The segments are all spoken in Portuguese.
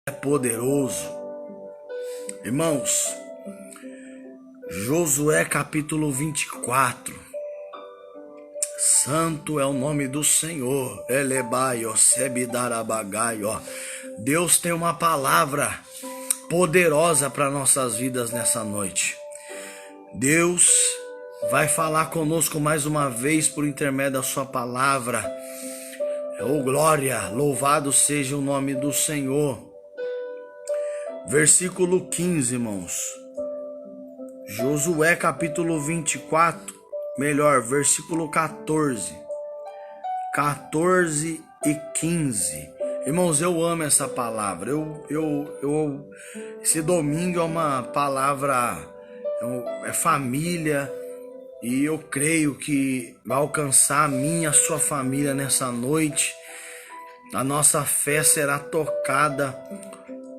é poderoso. Irmãos, Josué capítulo 24. Santo é o nome do Senhor. Elebaio, sebidarabagaio. Deus tem uma palavra poderosa para nossas vidas nessa noite. Deus vai falar conosco mais uma vez por intermédio da sua palavra. Oh glória, louvado seja o nome do Senhor. Versículo 15, irmãos. Josué capítulo 24, melhor, versículo 14 e 15. Irmãos, eu amo essa palavra. Esse domingo é uma palavra, é família, e eu creio que vai alcançar a minha, a sua família nessa noite. A nossa fé será tocada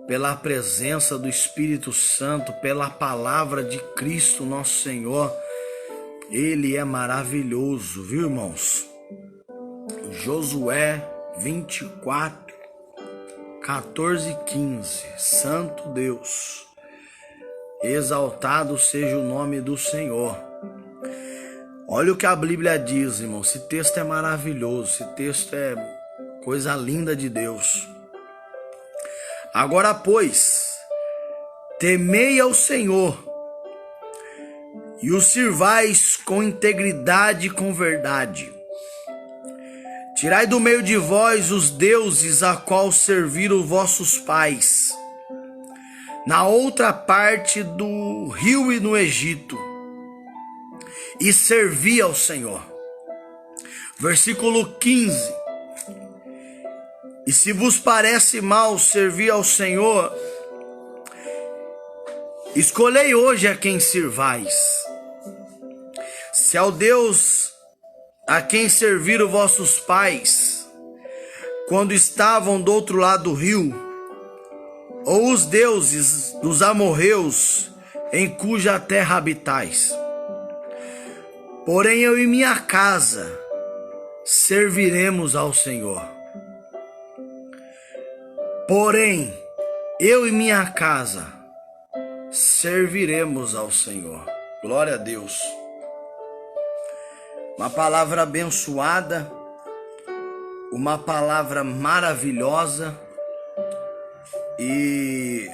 pela presença do Espírito Santo, pela palavra de Cristo nosso Senhor. Ele é maravilhoso, viu, irmãos? Josué 24, 14 e 15. Santo Deus, exaltado seja o nome do Senhor. Olha o que a Bíblia diz, irmão. Esse texto é maravilhoso. Esse texto é coisa linda de Deus. Agora, pois, temei ao Senhor e o sirvais com integridade e com verdade. Tirai do meio de vós os deuses a qual serviram vossos pais, na outra parte do rio e no Egito, e servi ao Senhor. Versículo 15. E se vos parece mal servir ao Senhor, escolhei hoje a quem sirvais. Se ao Deus a quem serviram vossos pais, quando estavam do outro lado do rio, ou os deuses dos amorreus, em cuja terra habitais. Porém eu e minha casa serviremos ao Senhor. Porém eu e minha casa serviremos ao Senhor. Glória a Deus. Uma palavra abençoada, uma palavra maravilhosa, e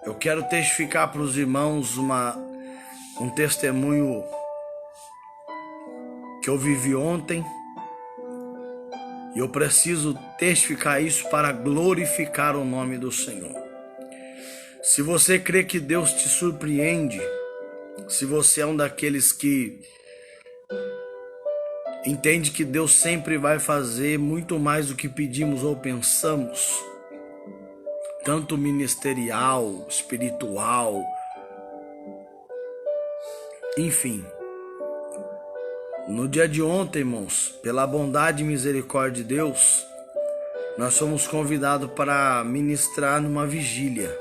eu quero testificar para os irmãos um testemunho que eu vivi ontem, e eu preciso testificar isso para glorificar o nome do Senhor. Se você crê que Deus te surpreende, se você é um daqueles que entende que Deus sempre vai fazer muito mais do que pedimos ou pensamos, tanto ministerial, espiritual, enfim. No dia de ontem, irmãos, pela bondade e misericórdia de Deus, nós fomos convidados para ministrar numa vigília.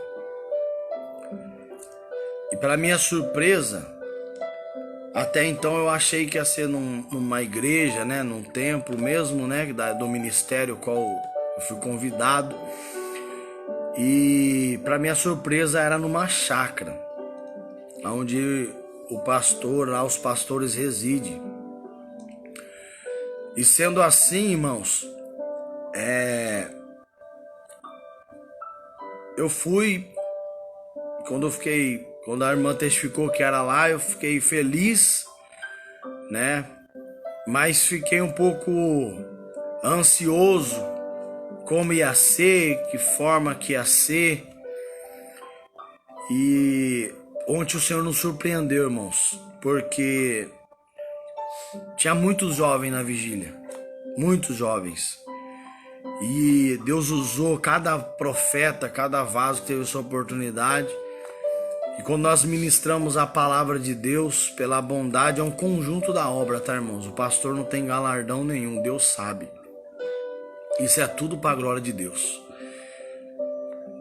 E para minha surpresa, até então eu achei que ia ser numa igreja, né, num templo mesmo, né, do ministério qual eu fui convidado. E para minha surpresa era numa chácara, onde o pastor, lá os pastores residem. E sendo assim, irmãos, eu fui, quando a irmã testificou que era lá, eu fiquei feliz, né? Mas fiquei um pouco ansioso, como ia ser, que forma que ia ser. E ontem o Senhor nos surpreendeu, irmãos, porque tinha muitos jovens na vigília, muitos jovens. E Deus usou cada profeta, cada vaso que teve sua oportunidade. E quando nós ministramos a palavra de Deus, pela bondade, é um conjunto da obra, tá, irmãos? O pastor não tem galardão nenhum, Deus sabe. Isso é tudo para a glória de Deus.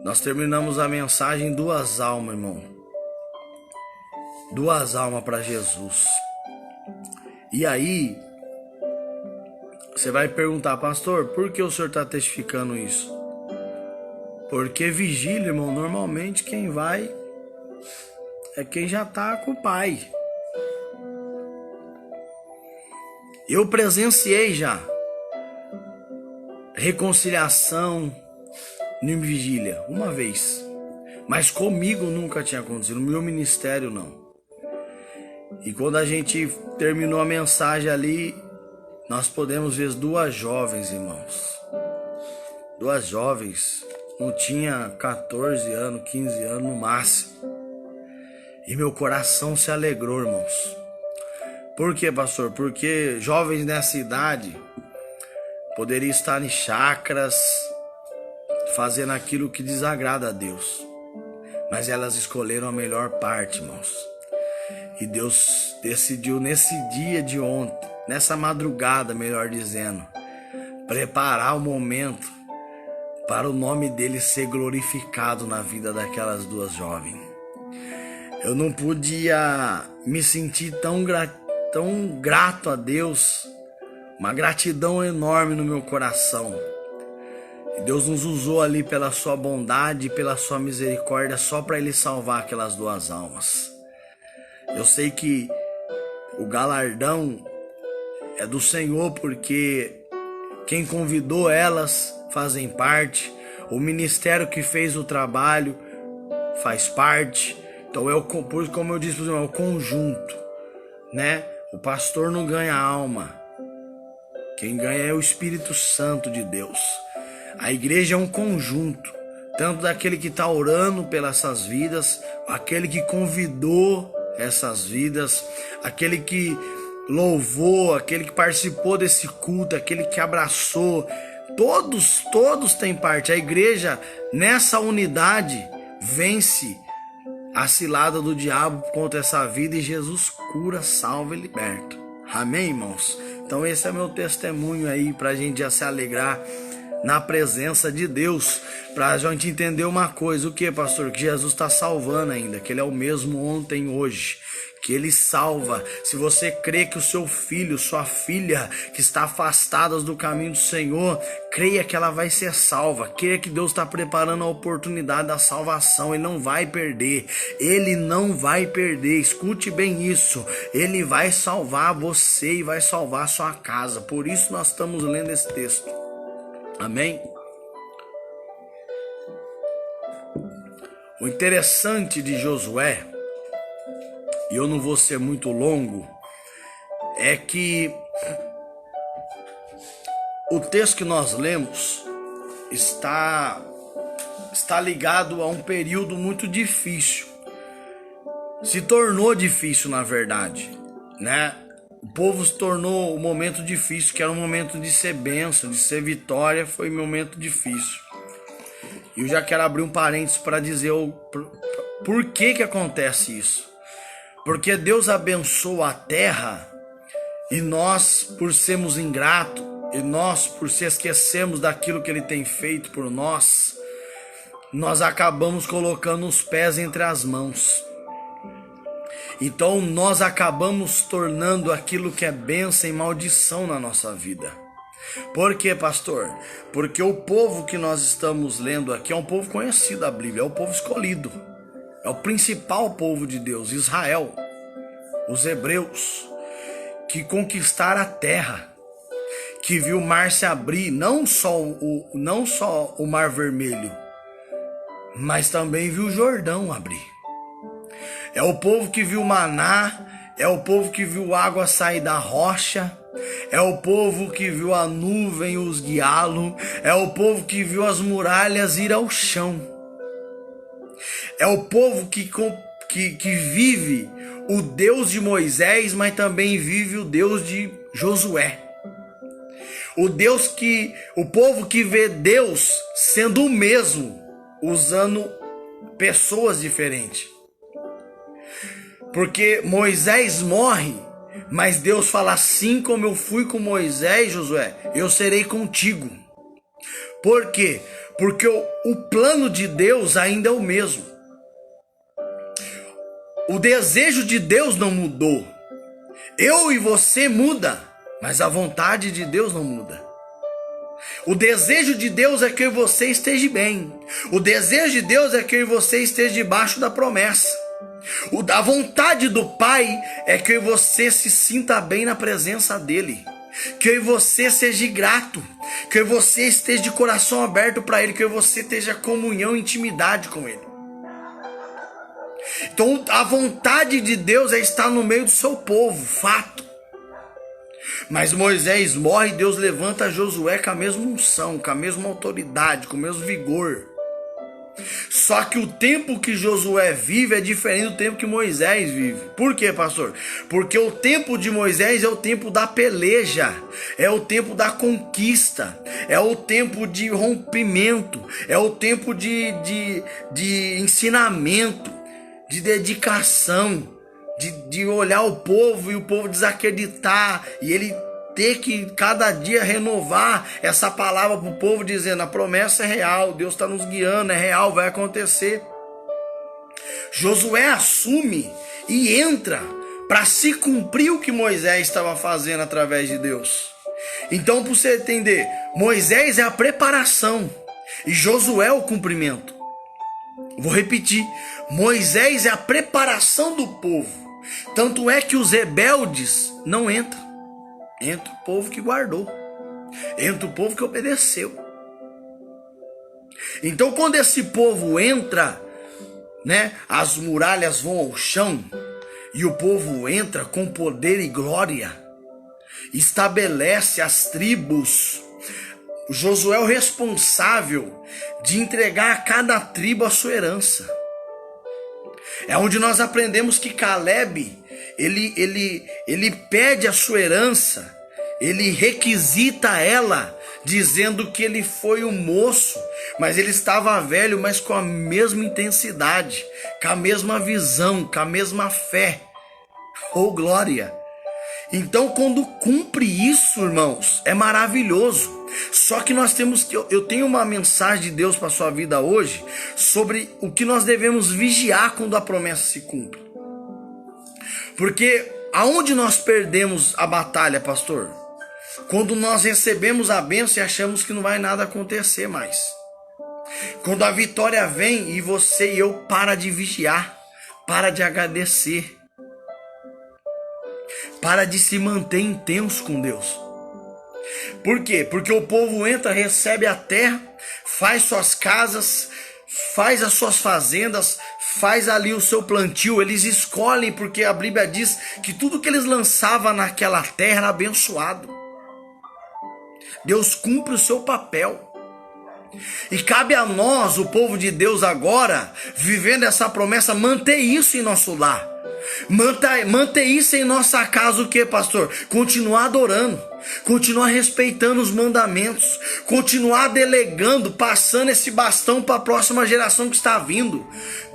Nós terminamos a mensagem 2 almas, irmão. 2 almas para Jesus. E aí, Você vai perguntar, pastor, por que o senhor está testificando isso? Porque vigília, irmão, normalmente quem vai é quem já está com o pai. Eu presenciei já reconciliação em vigília, uma vez. Mas comigo nunca tinha acontecido, no meu ministério não. E quando a gente terminou a mensagem ali, nós podemos ver duas jovens, irmãos. Duas jovens, não tinha 14 anos, 15 anos no máximo. E meu coração se alegrou, irmãos. Por quê, pastor? Porque jovens nessa idade poderiam estar em chácaras, fazendo aquilo que desagrada a Deus. Mas elas escolheram a melhor parte, irmãos. E Deus decidiu nesse dia de ontem, nessa madrugada, melhor dizendo, preparar o momento para o nome dele ser glorificado na vida daquelas duas jovens. Eu não podia me sentir tão grato a Deus, uma gratidão enorme no meu coração. E Deus nos usou ali pela sua bondade e pela sua misericórdia só para ele salvar aquelas duas almas. Eu sei que o galardão é do Senhor, porque quem convidou elas fazem parte, o ministério que fez o trabalho faz parte. Então como eu disse, é o conjunto, né? O pastor não ganha alma, quem ganha é o Espírito Santo de Deus. A igreja é um conjunto, tanto daquele que está orando pelas essas vidas, aquele que convidou essas vidas, aquele que louvou, aquele que participou desse culto, aquele que abraçou. Todos têm parte. A igreja, nessa unidade, vence a cilada do diabo contra essa vida e Jesus cura, salva e liberta. Amém, irmãos? Então esse é meu testemunho aí pra gente já se alegrar na presença de Deus, pra gente entender uma coisa. O que, pastor? Que Jesus está salvando ainda, que ele é o mesmo ontem e hoje, que ele salva. Se você crê que o seu filho, sua filha, que está afastadas do caminho do Senhor, creia que ela vai ser salva, creia que Deus está preparando a oportunidade da salvação. Ele não vai perder, ele não vai perder, escute bem isso, ele vai salvar você e vai salvar a sua casa. Por isso nós estamos lendo esse texto. Amém? O interessante de Josué, e eu não vou ser muito longo, é que o texto que nós lemos está ligado a um período muito difícil. Se tornou difícil, na verdade, né? O povo se tornou um momento difícil, que era um momento de ser bênção, de ser vitória, foi um momento difícil. E eu já quero abrir um parênteses para dizer por que acontece isso. Porque Deus abençoa a terra e nós, por sermos ingratos, e nós, por se esquecermos daquilo que ele tem feito por nós, nós acabamos colocando os pés entre as mãos. Então nós acabamos tornando aquilo que é bênção e maldição na nossa vida. Por quê, pastor? Porque o povo que nós estamos lendo aqui é um povo conhecido da Bíblia, é o povo escolhido. É o principal povo de Deus, Israel, os hebreus, que conquistaram a terra, que viu o mar se abrir, não só o mar vermelho, mas também viu o Jordão abrir. É o povo que viu maná, é o povo que viu água sair da rocha, é o povo que viu a nuvem os guiá-lo, é o povo que viu as muralhas ir ao chão. É o povo que vive o Deus de Moisés, mas também vive o Deus de Josué. O povo que vê Deus sendo o mesmo, usando pessoas diferentes. Porque Moisés morre, mas Deus fala: assim como eu fui com Moisés, Josué, eu serei contigo. Por quê? Porque o plano de Deus ainda é o mesmo. O desejo de Deus não mudou. Eu e você muda, Mas a vontade de Deus não muda. O desejo de Deus é que você esteja bem. O desejo de Deus é que você esteja debaixo da promessa. A vontade do Pai é que você se sinta bem na presença dEle. Que você seja grato. Que você esteja de coração aberto para Ele. Que você esteja em comunhão e intimidade com Ele. Então a vontade de Deus é estar no meio do seu povo, fato. Mas Moisés morre e Deus levanta Josué com a mesma unção, com a mesma autoridade, com o mesmo vigor. Só que o tempo que Josué vive é diferente do tempo que Moisés vive. Por quê, pastor? Porque o tempo de Moisés é o tempo da peleja, é o tempo da conquista, é o tempo de rompimento, é o tempo de ensinamento, de dedicação, de olhar o povo e o povo desacreditar e ele ter que cada dia renovar essa palavra para o povo dizendo: a promessa é real, Deus está nos guiando, é real, vai acontecer. Josué assume e entra para se cumprir o que Moisés estava fazendo através de Deus. Então, para você entender, Moisés é a preparação e Josué é o cumprimento. Vou repetir, Moisés é a preparação do povo. Tanto é que os rebeldes não entram. Entra o povo que guardou. Entra o povo que obedeceu. Então quando esse povo entra, né, as muralhas vão ao chão. E o povo entra com poder e glória. Estabelece as tribos. Josué é o responsável de entregar a cada tribo a sua herança. É onde nós aprendemos que Caleb, ele pede a sua herança, ele requisita ela, dizendo que ele foi um moço, mas ele estava velho, mas com a mesma intensidade, com a mesma visão, com a mesma fé. Oh, glória! Então, quando cumpre isso, irmãos, é maravilhoso. Só que nós temos que... Eu tenho uma mensagem de Deus para a sua vida hoje sobre o que nós devemos vigiar quando a promessa se cumpre. Porque aonde nós perdemos a batalha, pastor? Quando nós recebemos a bênção e achamos que não vai nada acontecer mais. Quando a vitória vem e você e eu para de vigiar, para de agradecer, para de se manter intenso com Deus. Por quê? Porque o povo entra, recebe a terra, faz suas casas, faz as suas fazendas, faz ali o seu plantio. Eles escolhem, porque a Bíblia diz que tudo que eles lançavam naquela terra era abençoado. Deus cumpre o seu papel. E cabe a nós, o povo de Deus agora, vivendo essa promessa, manter isso em nosso lar. Manter isso em nossa casa. O que, pastor? Continuar adorando, continuar respeitando os mandamentos, continuar delegando, passando esse bastão para a próxima geração que está vindo,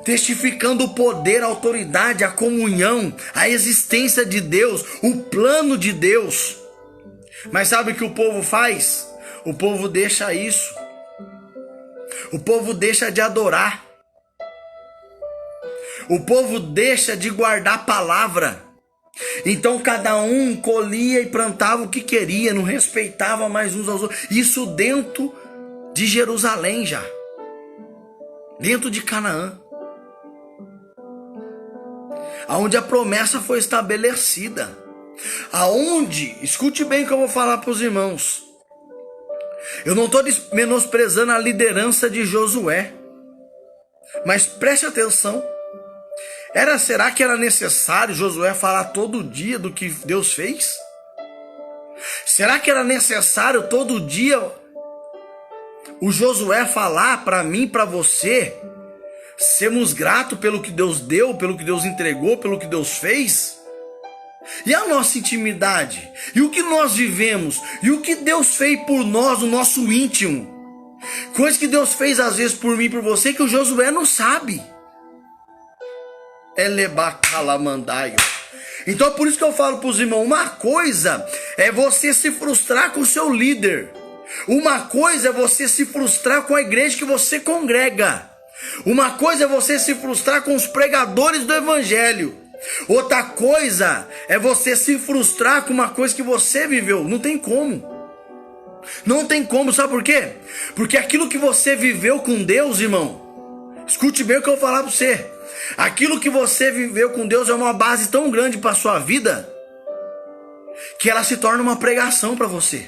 testificando o poder, a autoridade, a comunhão, a existência de Deus, o plano de Deus. Mas sabe o que o povo faz? O povo deixa isso. O povo deixa de adorar. O povo deixa de guardar a palavra. Então cada um colhia e plantava o que queria, não respeitava mais uns aos outros. Isso dentro de Jerusalém já. Dentro de Canaã. Aonde a promessa foi estabelecida. Aonde, escute bem o que eu vou falar para os irmãos. Eu não estou menosprezando a liderança de Josué. Mas preste atenção. Será que era necessário Josué falar todo dia do que Deus fez? Será que era necessário todo dia o Josué falar para mim, para você, sermos gratos pelo que Deus deu, pelo que Deus entregou, pelo que Deus fez? E a nossa intimidade? E o que nós vivemos? E o que Deus fez por nós, no nosso íntimo? Coisa que Deus fez às vezes por mim e por você que o Josué não sabe. Elebacalamandaio. Então é por isso que eu falo para os irmãos, uma coisa é você se frustrar com o seu líder. Uma coisa é você se frustrar com a igreja que você congrega. Uma coisa é você se frustrar com os pregadores do evangelho. Outra coisa é você se frustrar com uma coisa que você viveu. Não tem como. Não tem como, sabe por quê? Porque aquilo que você viveu com Deus, irmão, escute bem o que eu vou falar para você. Aquilo que você viveu com Deus é uma base tão grande para sua vida que ela se torna uma pregação para você.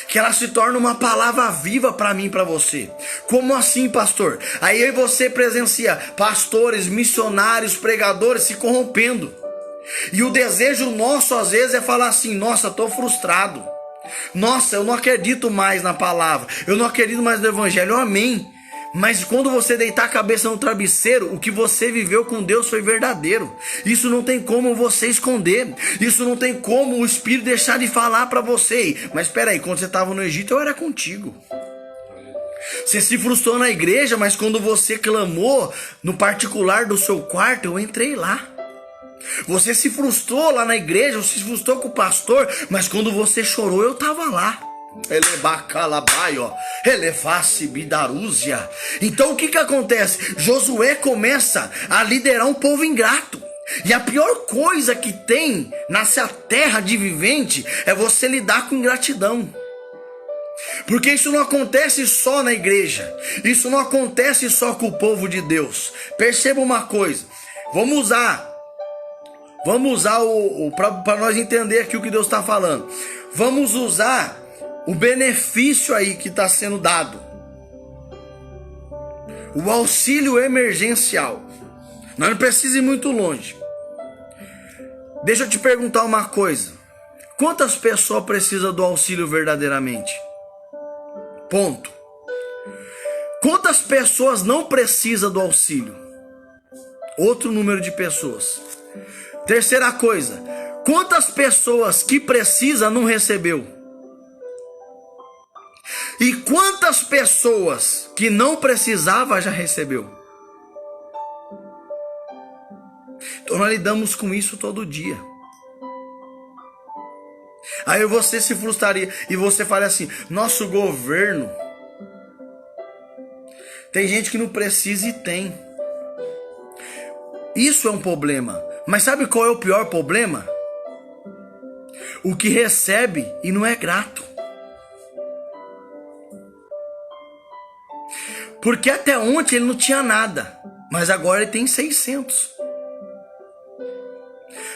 Que ela se torna uma palavra viva para mim e para você. Como assim, pastor? Aí você presencia pastores, missionários, pregadores se corrompendo. E o desejo nosso às vezes é falar assim: nossa, estou frustrado. Nossa, eu não acredito mais na palavra. Eu não acredito mais no evangelho. Amém. Mas quando você deitar a cabeça no travesseiro, o que você viveu com Deus foi verdadeiro. Isso não tem como você esconder. Isso não tem como o Espírito deixar de falar para você. Mas espera aí, quando você estava no Egito, eu era contigo. Você se frustrou na igreja, mas quando você clamou no particular do seu quarto, eu entrei lá. Você se frustrou lá na igreja, você se frustrou com o pastor, mas quando você chorou, eu estava lá. Então o que acontece? Josué começa a liderar um povo ingrato. E a pior coisa que tem nessa terra de vivente é você lidar com ingratidão. Porque isso não acontece só na igreja. Isso não acontece só com o povo de Deus. Perceba uma coisa. Vamos usar para nós entender aqui o que Deus está falando. Vamos usar o benefício aí que está sendo dado. O auxílio emergencial. Nós não precisamos ir muito longe. Deixa eu te perguntar uma coisa. Quantas pessoas precisam do auxílio verdadeiramente? Ponto. Quantas pessoas não precisam do auxílio? Outro número de pessoas. Terceira coisa. Quantas pessoas que precisam não recebeu? E quantas pessoas que não precisava já recebeu? Então nós lidamos com isso todo dia. Aí você se frustraria e você fala assim: nosso governo, tem gente que não precisa e tem. Isso é um problema. Mas sabe qual é o pior problema? O que recebe e não é grato. Porque até ontem ele não tinha nada, mas agora ele tem 600.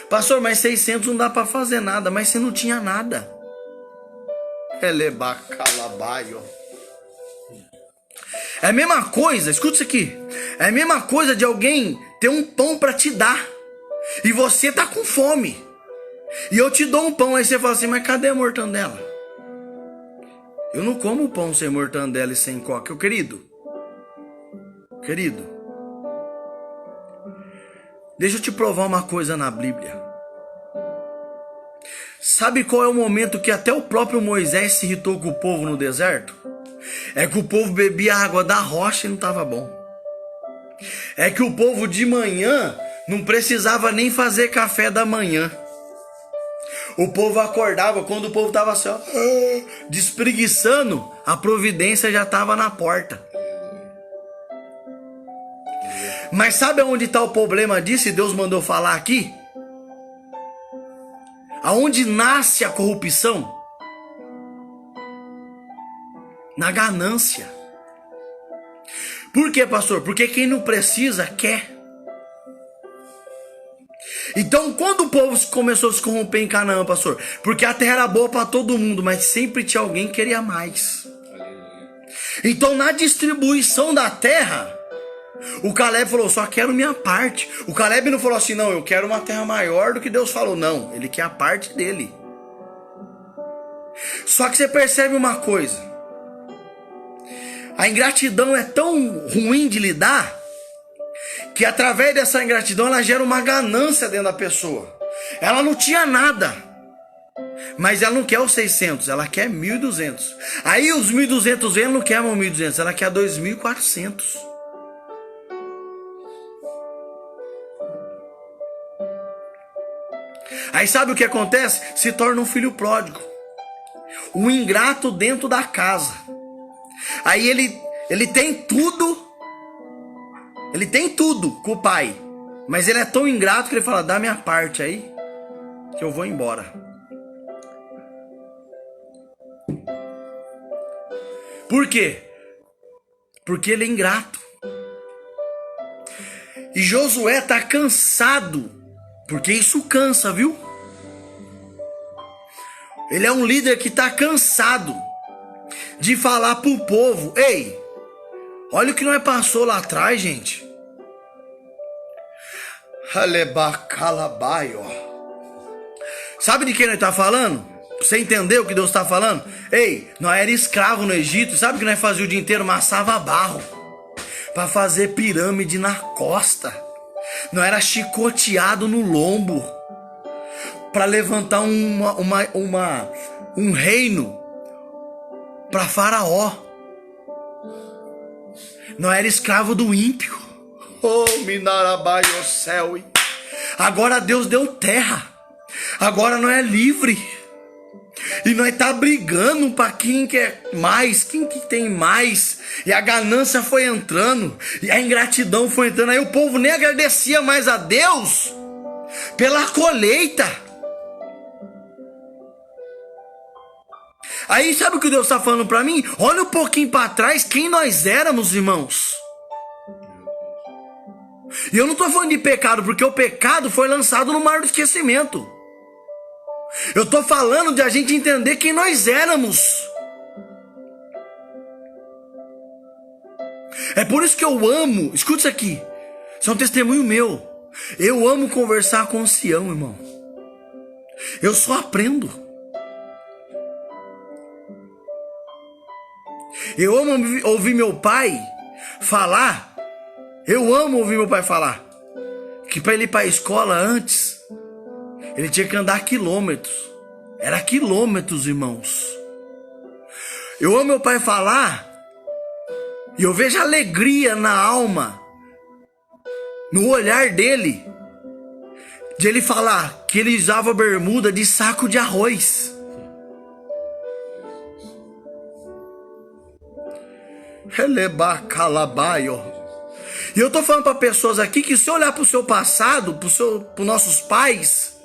Pastor, mas 600 não dá para fazer nada, mas você não tinha nada. É a mesma coisa, escuta isso aqui. É a mesma coisa de alguém ter um pão para te dar e você tá com fome. E eu te dou um pão, aí você fala assim: mas cadê a mortandela? Eu não como pão sem mortandela e sem coca, querido. Querido, deixa eu te provar uma coisa na Bíblia. Sabe qual é o momento que até o próprio Moisés se irritou com o povo no deserto? É que o povo bebia água da rocha e não estava bom. É que o povo de manhã não precisava nem fazer café da manhã. O povo acordava, quando o povo estava assim, ó, despreguiçando, a providência já estava na porta. Mas sabe aonde está o problema disso? E Deus mandou falar aqui? Aonde nasce a corrupção? Na ganância. Por quê, pastor? Porque quem não precisa, quer. Então, quando o povo começou a se corromper em Canaã, pastor? Porque a terra era boa para todo mundo, mas sempre tinha alguém que queria mais. Então, na distribuição da terra, o Caleb falou: só quero minha parte. O Caleb não falou assim: não, eu quero uma terra maior do que Deus falou. Não, ele quer a parte dele. Só que você percebe uma coisa: a ingratidão é tão ruim de lidar, que através dessa ingratidão ela gera uma ganância dentro da pessoa. Ela não tinha nada, mas ela não quer os 600, ela quer 1.200. Aí os 1.200 ela não quer 1.200, ela quer 2.400. Aí sabe o que acontece? Se torna um filho pródigo, um ingrato dentro da casa. Aí ele tem tudo com o pai, Mas ele é tão ingrato que ele fala, dá minha parte aí, que eu vou embora. Por quê? Porque ele é ingrato. E Josué tá cansado, porque isso cansa, viu? Ele é um líder que tá cansado de falar pro povo, ei, olha o que nós passou lá atrás, gente. Alebacalabaio. Sabe de quem nós tá falando? Você entendeu o que Deus tá falando? Ei, nós era escravo no Egito. Sabe o que nós fazia o dia inteiro? Amassava barro para fazer pirâmide na costa. Nós era chicoteado no lombo para levantar um reino para Faraó. Nós era escravo do ímpio. Oh, Minarabai, o céu. Agora Deus deu terra. Agora nós é livre. E nós tá brigando para quem quer mais, quem que tem mais. E a ganância foi entrando, e a ingratidão foi entrando. Aí o povo nem agradecia mais a Deus pela colheita. Aí sabe o que Deus tá falando para mim? Olha um pouquinho para trás quem nós éramos, irmãos. E eu não tô falando de pecado, porque o pecado foi lançado no mar do esquecimento. Eu tô falando de a gente entender quem nós éramos. É por isso que eu amo, escuta isso aqui, isso é um testemunho meu. Eu amo conversar com o Sião, irmão. Eu só aprendo. Eu amo ouvir meu pai falar. Eu amo ouvir meu pai falar que para ele ir para a escola antes, ele tinha que andar quilômetros. Era quilômetros, irmãos. Eu amo meu pai falar, e eu vejo alegria na alma, no olhar dele, de ele falar que ele usava bermuda de saco de arroz. Elebacalabaio. E eu tô falando para pessoas aqui que se olhar pro seu passado, pros nossos pais,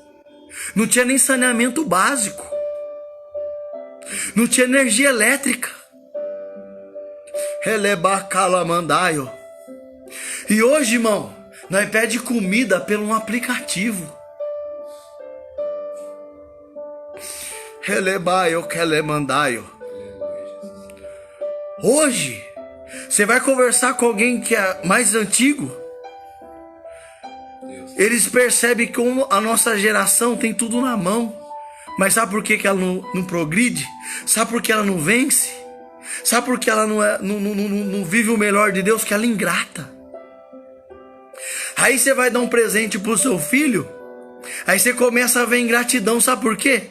não tinha nem saneamento básico. Não tinha energia elétrica. Elebacalamandaio. E hoje, irmão, nós pede comida pelo um aplicativo. Elebaio kelemandaio. Hoje, você vai conversar com alguém que é mais antigo, eles percebem que a nossa geração tem tudo na mão. Mas sabe por que ela não progride? Sabe por que ela não vence? Sabe por que ela não vive o melhor de Deus? Que ela é ingrata. Aí você vai dar um presente pro seu filho, aí você começa a ver ingratidão. Sabe por quê?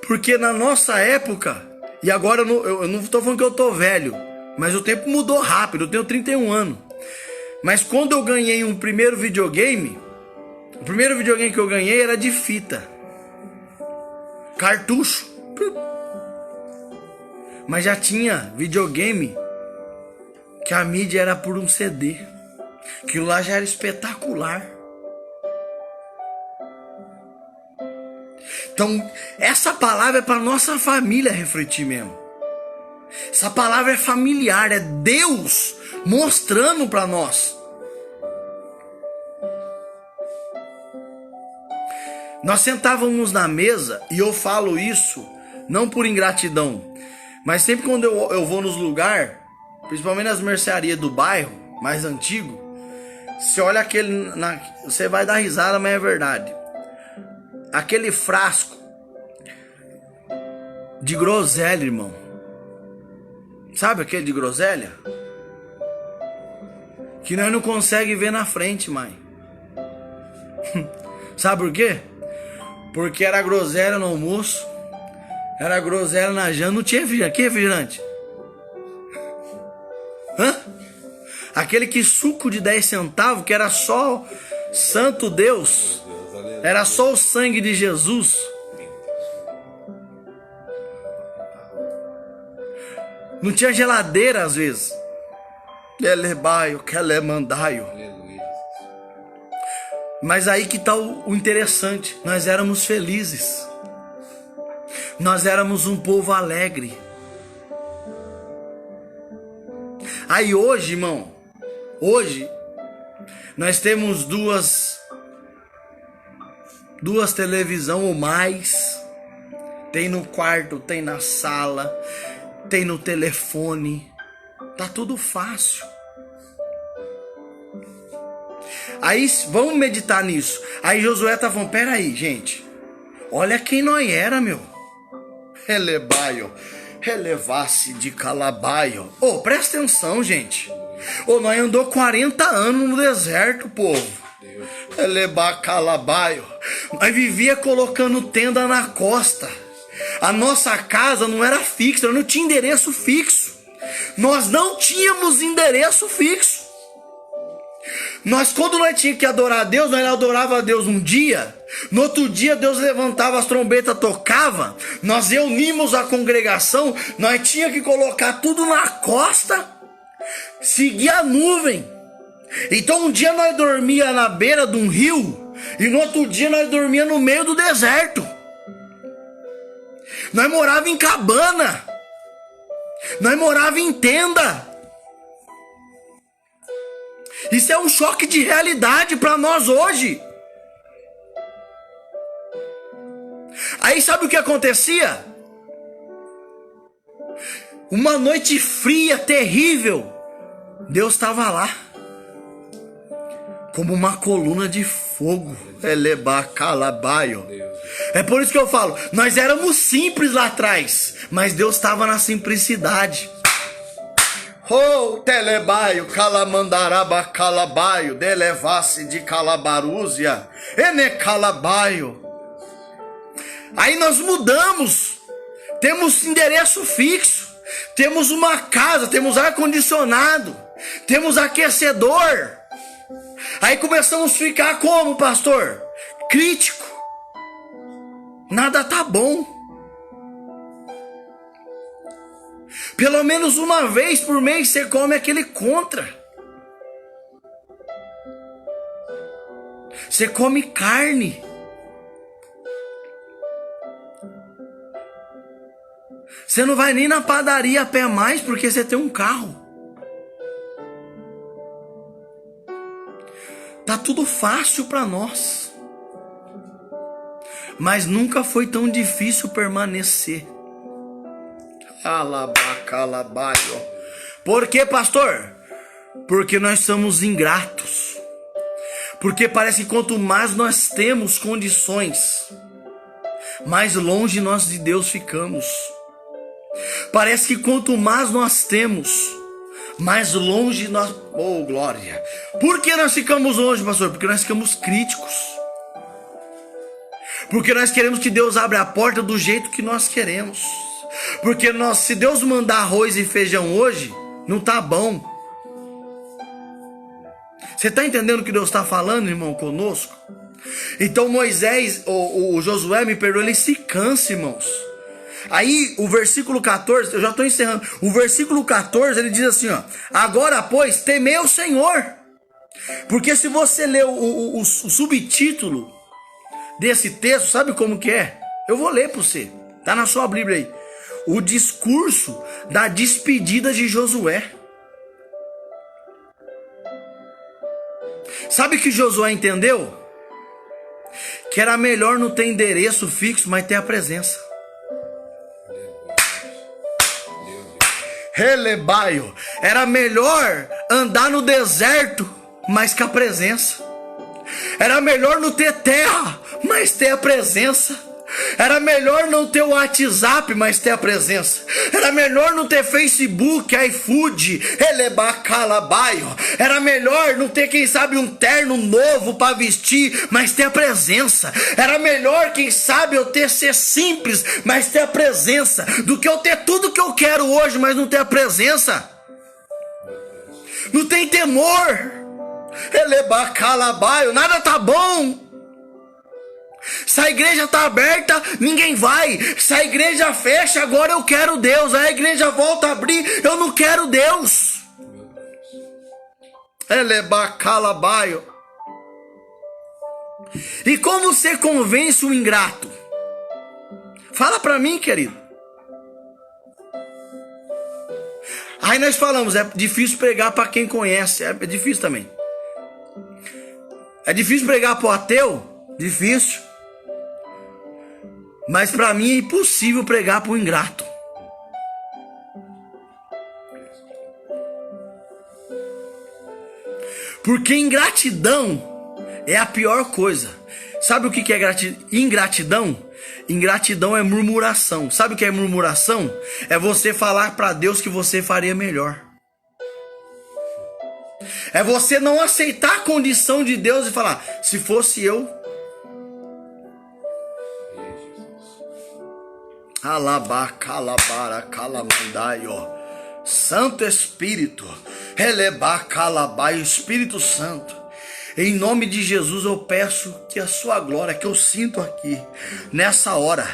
Porque na nossa época, e agora eu não tô falando que eu tô velho, mas o tempo mudou rápido, eu tenho 31 anos. Mas quando eu ganhei um primeiro videogame, o primeiro videogame que eu ganhei era de fita, cartucho. Mas já tinha videogame que a mídia era por um CD. Aquilo lá já era espetacular. Então, essa palavra é para nossa família refletir mesmo. Essa palavra é familiar, é Deus mostrando para nós. Nós sentávamos na mesa, e eu falo isso não por ingratidão, mas sempre quando eu vou nos lugares, principalmente nas mercearias do bairro mais antigo, você olha aquele, você vai dar risada, mas é verdade. Aquele frasco de groselha, irmão. Sabe aquele de groselha? Que nós não conseguimos ver na frente, mãe. Sabe por quê? Porque era groselha no almoço, era groselha na janta, não tinha refrigerante. Hã? Aquele que suco de 10 centavos, que era só santo Deus, era só o sangue de Jesus. Não tinha geladeira às vezes. Elebaio, kelemandaio. Mas aí que tá o interessante. Nós éramos felizes. Nós éramos um povo alegre. Aí hoje, irmão, hoje nós temos duas televisão ou mais. Tem no quarto, tem na sala, tem no telefone. Tá tudo fácil. Aí vamos meditar nisso. Aí Josué tá falando, peraí, gente. Olha quem nós era, meu. Relebaio, relevasse de calabaio. Ô, presta atenção, gente. Ô, nós andou 40 anos no deserto, povo. Relebar calabaio. Nós vivia colocando tenda na costa. A nossa casa não era fixa, não tinha endereço fixo. Nós não tínhamos endereço fixo. Quando nós tínhamos que adorar a Deus, nós adorava a Deus um dia. No outro dia, Deus levantava as trombetas, tocava. Nós reunimos a congregação. Nós tínhamos que colocar tudo na costa, seguir a nuvem. Então um dia nós dormia na beira de um rio, e no outro dia nós dormia no meio do deserto. Nós morava em cabana. Nós morava em tenda. Isso é um choque de realidade para nós hoje. Aí sabe o que acontecia? Uma noite fria, terrível, Deus estava lá, como uma coluna de fogo. É por isso que eu falo, nós éramos simples lá atrás, mas Deus estava na simplicidade. Oh, telebaio, calamandaraba, calabaio, delevasse de calabarúzia, ene calabaio. Aí nós mudamos, temos endereço fixo, temos uma casa, temos ar-condicionado, temos aquecedor. Aí começamos a ficar como, pastor? Crítico. Nada tá bom. Pelo menos uma vez por mês você come aquele contra. Você come carne. Você não vai nem na padaria a pé mais porque você tem um carro. Tá tudo fácil para nós. Mas nunca foi tão difícil permanecer. Alabacalabaio. Por que, pastor? Porque nós somos ingratos. Porque parece que quanto mais nós temos condições, mais longe nós de Deus ficamos. Parece que quanto mais nós temos, mais longe nós... Oh, glória! Por que nós ficamos longe, pastor? Porque nós ficamos críticos. Porque nós queremos que Deus abra a porta do jeito que nós queremos. Porque se Deus mandar arroz e feijão hoje, não tá bom. Você está entendendo o que Deus está falando, irmão, conosco? Então Moisés, o Josué, me perdoa, ele se cansa, irmãos. Aí o versículo 14, eu já estou encerrando. O versículo 14 ele diz assim, ó: agora pois temei o Senhor. Porque se você ler o subtítulo desse texto, sabe como que é? Eu vou ler para você, tá na sua Bíblia aí. O discurso da despedida de Josué. Sabe o que Josué entendeu? Que era melhor não ter endereço fixo, mas ter a presença. Relebaio. Era melhor andar no deserto, mas com a presença. Era melhor não ter terra, mas ter a presença. Era melhor não ter o WhatsApp, mas ter a presença. Era melhor não ter Facebook, iFood, Elebacalabaio. Era melhor não ter, quem sabe, um terno novo para vestir, mas ter a presença. Era melhor, quem sabe, eu ser simples, mas ter a presença, do que eu ter tudo que eu quero hoje, mas não ter a presença. Não tem temor. Elebacalabaio, nada tá bom. Se a igreja está aberta, ninguém vai. Se a igreja fecha, agora eu quero Deus. A igreja volta a abrir, eu não quero Deus. Elebacalabaio. E como você convence o ingrato? Fala para mim, querido. Aí nós falamos, é difícil pregar para quem conhece, é difícil também. É difícil pregar para o ateu? Difícil. Mas para mim é impossível pregar para o ingrato. Porque ingratidão é a pior coisa. Sabe o que é ingratidão? Ingratidão é murmuração. Sabe o que é murmuração? É você falar para Deus que você faria melhor. É você não aceitar a condição de Deus e falar, se fosse eu. Alabá, calabara, calamandai, ó. Santo Espírito, elebá, calabá, Espírito Santo. Em nome de Jesus eu peço que a sua glória, que eu sinto aqui, nessa hora,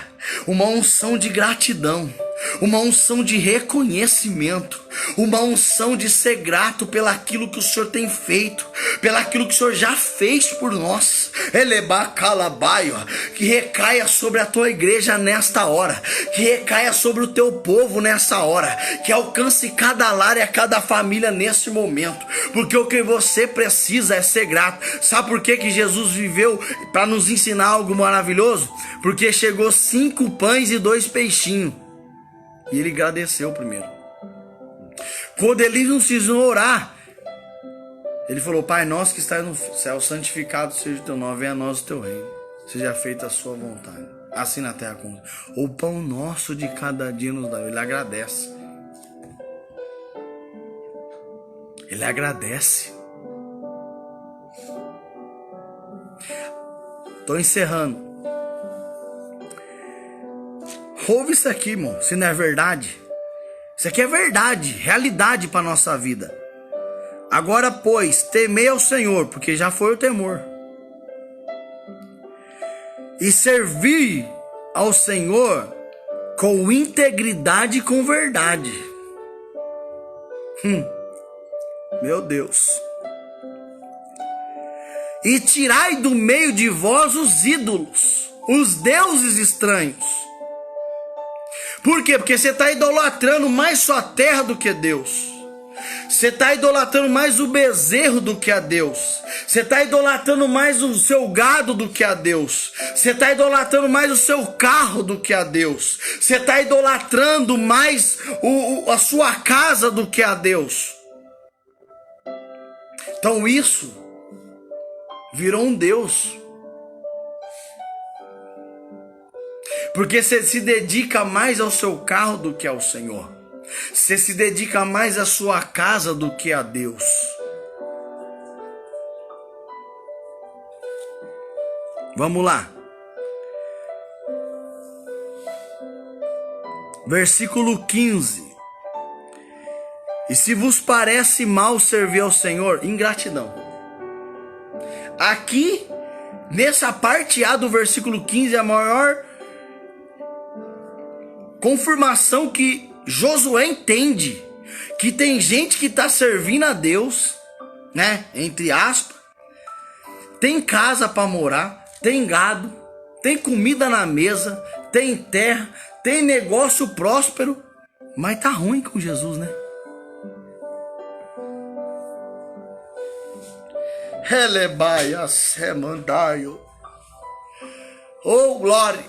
uma unção de gratidão, uma unção de reconhecimento, uma unção de ser grato pelaquilo que o Senhor tem feito, pelaquilo que o Senhor já fez por nós. Elebá, calabaio, que recaia sobre a tua igreja nesta hora, que recaia sobre o teu povo nessa hora, que alcance cada lar e cada família nesse momento, porque o que você precisa é ser grato. Sabe por que Jesus viveu? Para nos ensinar algo maravilhoso? Porque chegou 5 pães e 2 peixinhos. E ele agradeceu primeiro. Quando ele nos ensinou a orar, ele falou, Pai nosso que estás no céu, santificado seja o teu nome, venha a nós o teu reino, seja feita a sua vontade, assim na terra como o pão nosso de cada dia nos dá. Ele agradece. Ele agradece. Estou encerrando. Ouve isso aqui, irmão, se não é verdade. Isso aqui é verdade, realidade para nossa vida. Agora, pois, temei ao Senhor, porque já foi o temor, e servir ao Senhor com integridade e com verdade. Meu Deus. E tirai do meio de vós os ídolos, os deuses estranhos. Por quê? Porque você está idolatrando mais sua terra do que Deus. Você está idolatrando mais o bezerro do que a Deus. Você está idolatrando mais o seu gado do que a Deus. Você está idolatrando mais o seu carro do que a Deus. Você está idolatrando mais a sua casa do que a Deus. Então isso virou um Deus. Porque você se dedica mais ao seu carro do que ao Senhor. Você se dedica mais à sua casa do que a Deus. Vamos lá. Versículo 15. E se vos parece mal servir ao Senhor, ingratidão. Aqui, nessa parte A do versículo 15, é a maior confirmação que Josué entende que tem gente que está servindo a Deus, né? Entre aspas, tem casa para morar, tem gado, tem comida na mesa, tem terra, tem negócio próspero, mas tá ruim com Jesus, né? Elebaia semandaio. Oh, glória.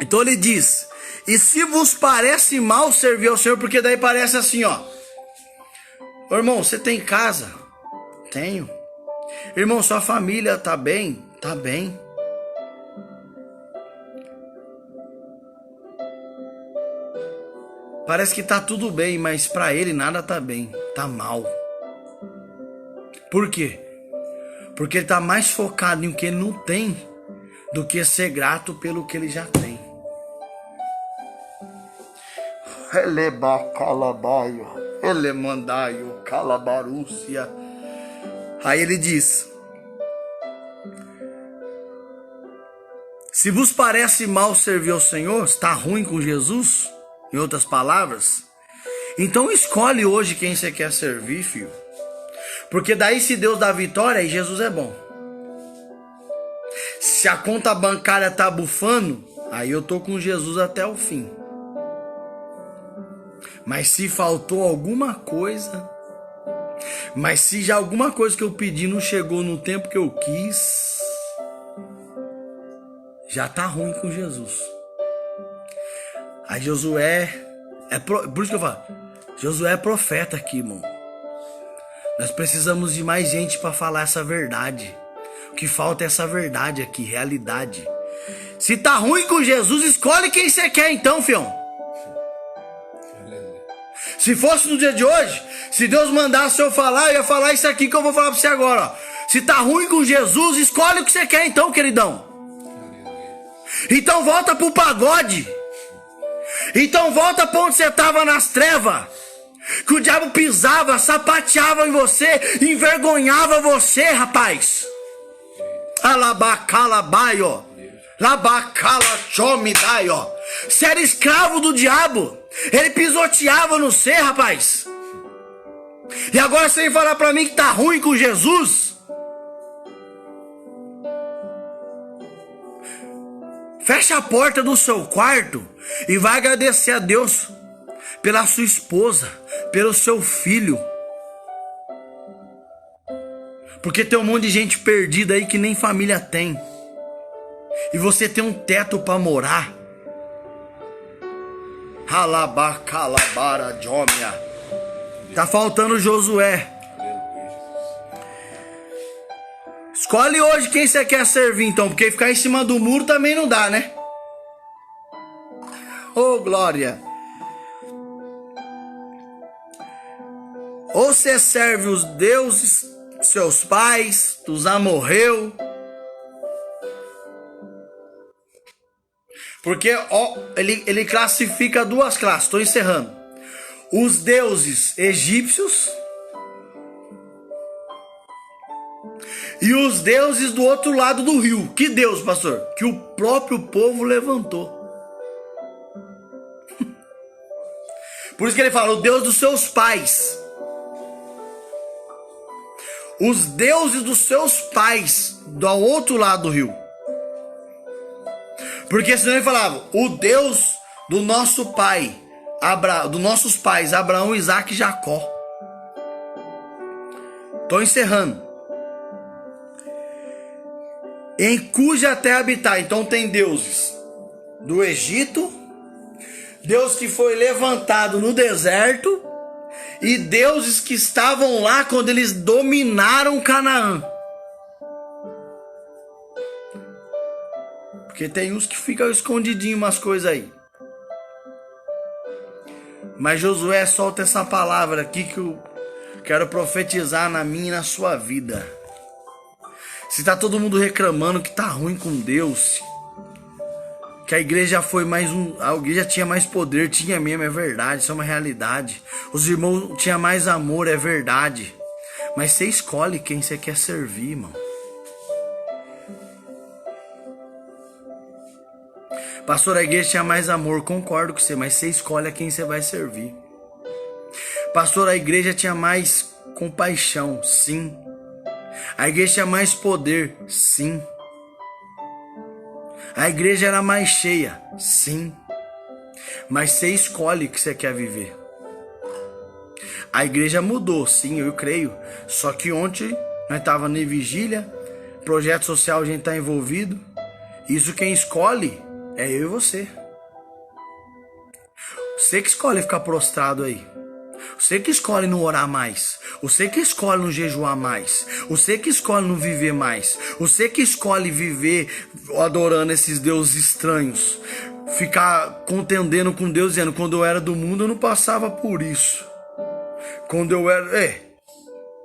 Então ele diz: e se vos parece mal servir ao Senhor, porque daí parece assim, ó. Ô, irmão, você tem casa? Tenho. Irmão, sua família tá bem? Tá bem. Parece que tá tudo bem, mas para ele nada tá bem, tá mal. Por quê? Porque ele tá mais focado em o que ele não tem do que ser grato pelo que ele já tem. Elebacalabaio, elemandaio, calabarúcia. Aí ele diz: se vos parece mal servir ao Senhor, está ruim com Jesus, em outras palavras, então escolhe hoje quem você quer servir, filho. Porque daí se Deus dá vitória, aí Jesus é bom. Se a conta bancária tá bufando, aí eu tô com Jesus até o fim. Mas se faltou alguma coisa, mas se já alguma coisa que eu pedi não chegou no tempo que eu quis, já tá ruim com Jesus. Aí Josué, por isso que eu falo, Josué é profeta aqui, irmão. Nós precisamos de mais gente para falar essa verdade. O que falta é essa verdade aqui, realidade. Se tá ruim com Jesus, escolhe quem você quer então, fião. Se fosse no dia de hoje, se Deus mandasse eu falar, eu ia falar isso aqui que eu vou falar pra você agora, ó. Se tá ruim com Jesus, escolhe o que você quer então, queridão. Então volta pro pagode. Então volta pra onde você tava nas trevas. Que o diabo pisava, sapateava em você, envergonhava você, rapaz. Alabacalabaio, labacala chomidaio. Você era escravo do diabo. Ele pisoteava no você, rapaz. E agora você vem falar pra mim que tá ruim com Jesus? Fecha a porta do seu quarto e vai agradecer a Deus pela sua esposa, pelo seu filho. Porque tem um monte de gente perdida aí que nem família tem. E você tem um teto para morar. Halabacalabara jomia. Tá faltando Josué. Escolhe hoje quem você quer servir então, porque ficar em cima do muro também não dá, né? Oh, glória. Ou você serve os deuses, seus pais, dos amorreu. Porque ó, ele classifica duas classes, estou encerrando. Os deuses egípcios e os deuses do outro lado do rio. Que Deus, pastor? Que o próprio povo levantou. Por isso que ele fala, o Deus dos seus pais. Os deuses dos seus pais do outro lado do rio. Porque senão ele falava, o Deus do nosso pai, dos nossos pais, Abraão, Isaac e Jacó. Estou encerrando. Em cuja terra habitar. Então tem deuses do Egito, Deus que foi levantado no deserto e deuses que estavam lá quando eles dominaram Canaã. Porque tem uns que ficam escondidinhos umas coisas aí. Mas Josué solta essa palavra aqui que eu quero profetizar na minha e na sua vida. Se tá todo mundo reclamando que tá ruim com Deus, que a igreja foi a igreja tinha mais poder, tinha mesmo, é verdade, isso é uma realidade. Os irmãos tinham mais amor, é verdade. Mas você escolhe quem você quer servir, irmão. Pastor, a igreja tinha mais amor, concordo com você, mas você escolhe a quem você vai servir. Pastor, a igreja tinha mais compaixão, sim. A igreja tinha mais poder, sim. A igreja era mais cheia, sim. Mas você escolhe o que você quer viver. A igreja mudou, sim, eu creio. Só que ontem nós estávamos na vigília, projeto social a gente está envolvido. Isso quem escolhe é eu e você. Você que escolhe ficar prostrado aí. Você que escolhe não orar mais. Você que escolhe não jejuar mais. Você que escolhe não viver mais. Você que escolhe viver adorando esses deuses estranhos. Ficar contendendo com Deus, dizendo, quando eu era do mundo eu não passava por isso. Quando eu era...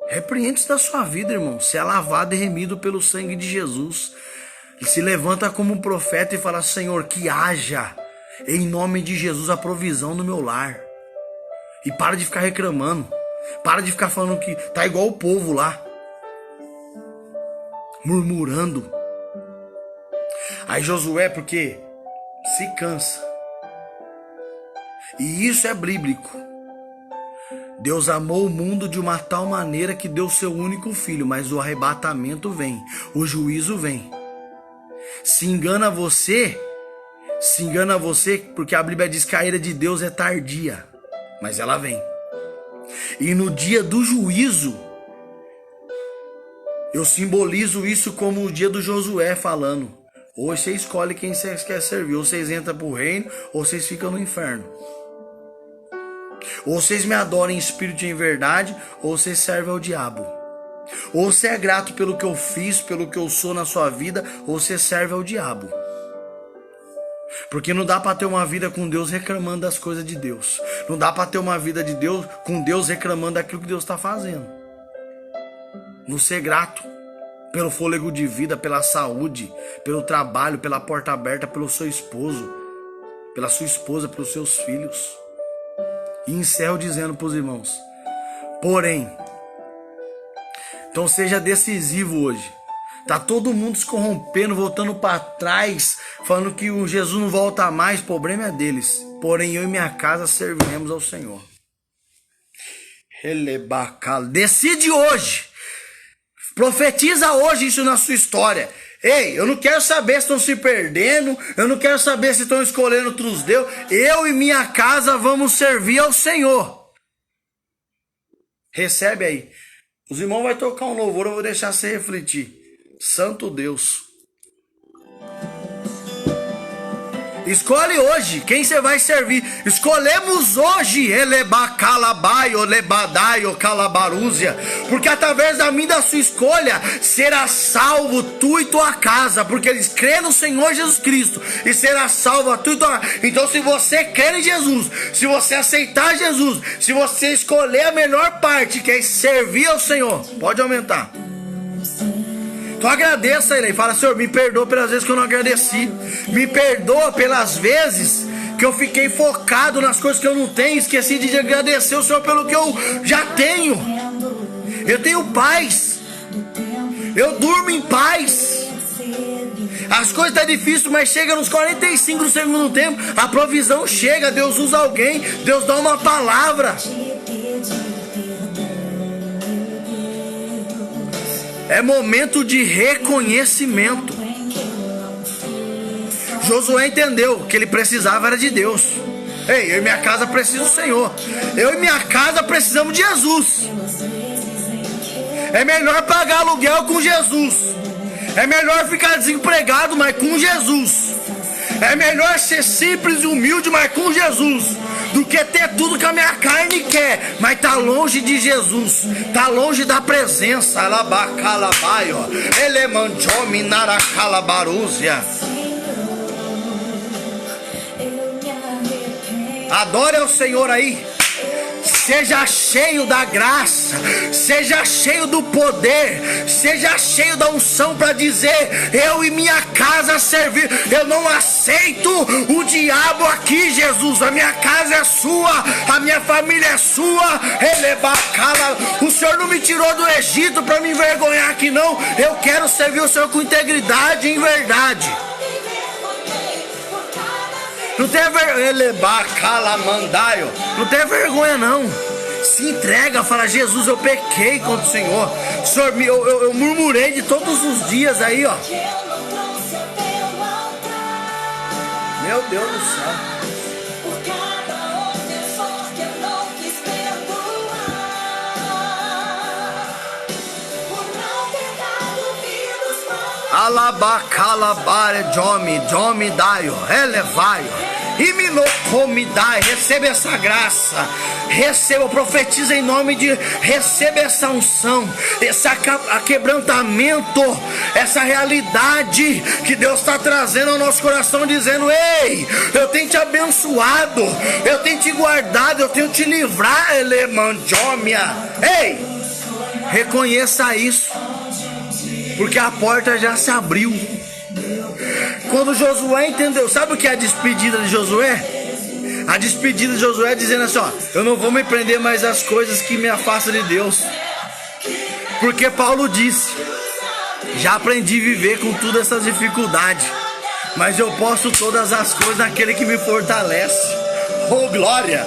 Repreende isso da sua vida, irmão. Você é lavado e remido pelo sangue de Jesus. Ele se levanta como um profeta e fala, Senhor, que haja em nome de Jesus a provisão no meu lar. E para de ficar reclamando. Para de ficar falando que tá igual o povo lá. Murmurando. Aí Josué, porque se cansa. E isso é bíblico. Deus amou o mundo de uma tal maneira que deu seu único filho. Mas o arrebatamento vem. O juízo vem. Se engana você porque a Bíblia diz que a ira de Deus é tardia, mas ela vem. E no dia do juízo, eu simbolizo isso como o dia do Josué falando: ou você escolhe quem você quer servir, ou vocês entram pro reino, ou vocês ficam no inferno. Ou vocês me adoram em espírito e em verdade, ou vocês servem ao diabo. Ou você é grato pelo que eu fiz, pelo que eu sou na sua vida, ou você serve ao diabo. Porque não dá para ter uma vida com Deus reclamando das coisas de Deus. Não dá para ter uma vida de Deus com Deus reclamando daquilo que Deus está fazendo. Não ser grato pelo fôlego de vida, pela saúde, pelo trabalho, pela porta aberta, pelo seu esposo, pela sua esposa, pelos seus filhos. E encerro dizendo para os irmãos: porém, então seja decisivo hoje. Tá todo mundo se corrompendo, voltando para trás, falando que o Jesus não volta mais. O problema é deles. Porém, eu e minha casa serviremos ao Senhor. Decide hoje. Profetiza hoje isso na sua história. Ei, eu não quero saber se estão se perdendo. Eu não quero saber se estão escolhendo outros deuses. Eu e minha casa vamos servir ao Senhor. Recebe aí. Os irmãos vão tocar um louvor, eu vou deixar você refletir. Santo Deus. Escolhe hoje quem você vai servir. Escolhemos hoje porque através da minha e da sua escolha será salvo tu e tua casa, porque eles crêem no Senhor Jesus Cristo e será salvo tu e tua casa. Então se você crê em Jesus, se você aceitar Jesus, se você escolher a melhor parte, que é servir ao Senhor, pode aumentar. Então agradeça a Ele, fala: Senhor, me perdoa pelas vezes que eu não agradeci, me perdoa pelas vezes que eu fiquei focado nas coisas que eu não tenho, esqueci de agradecer o Senhor pelo que eu já tenho. Eu tenho paz, eu durmo em paz. As coisas estão difíceis, mas chega nos 45 do segundo tempo, a provisão chega, Deus usa alguém, Deus dá uma palavra. É momento de reconhecimento. Josué entendeu que ele precisava era de Deus. Ei, eu e minha casa precisam do Senhor. Eu e minha casa precisamos de Jesus. É melhor pagar aluguel com Jesus. É melhor ficar desempregado, mas com Jesus. É melhor ser simples e humilde, mas com Jesus, do que ter tudo que a minha carne quer, mas tá longe de Jesus, tá longe da presença. Adore ao Senhor aí. Seja cheio da graça, seja cheio do poder, seja cheio da unção para dizer: eu e minha casa servir. Eu não aceito o diabo aqui, Jesus. A minha casa é sua, a minha família é sua. Ele é bacana. O Senhor não me tirou do Egito para me envergonhar aqui, não. Eu quero servir o Senhor com integridade e em verdade. Não tem vergonha, não tem vergonha não. Se entrega, fala: Jesus, eu pequei contra o Senhor. Senhor, eu murmurei de todos os dias aí, ó. Meu Deus do céu. Alabacalabare Jomi daio, elevaio, e me comidai. Receba essa graça, receba, profetiza em nome de, receba essa unção, esse quebrantamento, essa realidade que Deus está trazendo ao nosso coração, dizendo: ei, eu tenho te abençoado, eu tenho te guardado, eu tenho te livrado, elemandômia. Ei, reconheça isso, porque a porta já se abriu. Quando Josué entendeu, sabe o que é a despedida de Josué? A despedida de Josué é dizendo assim: ó, eu não vou me prender mais às coisas que me afastam de Deus. Porque Paulo disse: já aprendi a viver com todas essas dificuldades, mas eu posso todas as coisas naquele que me fortalece. Oh glória,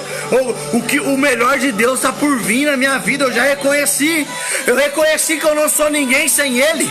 o melhor de Deus está por vir na minha vida. Eu já reconheci, eu reconheci que eu não sou ninguém sem Ele.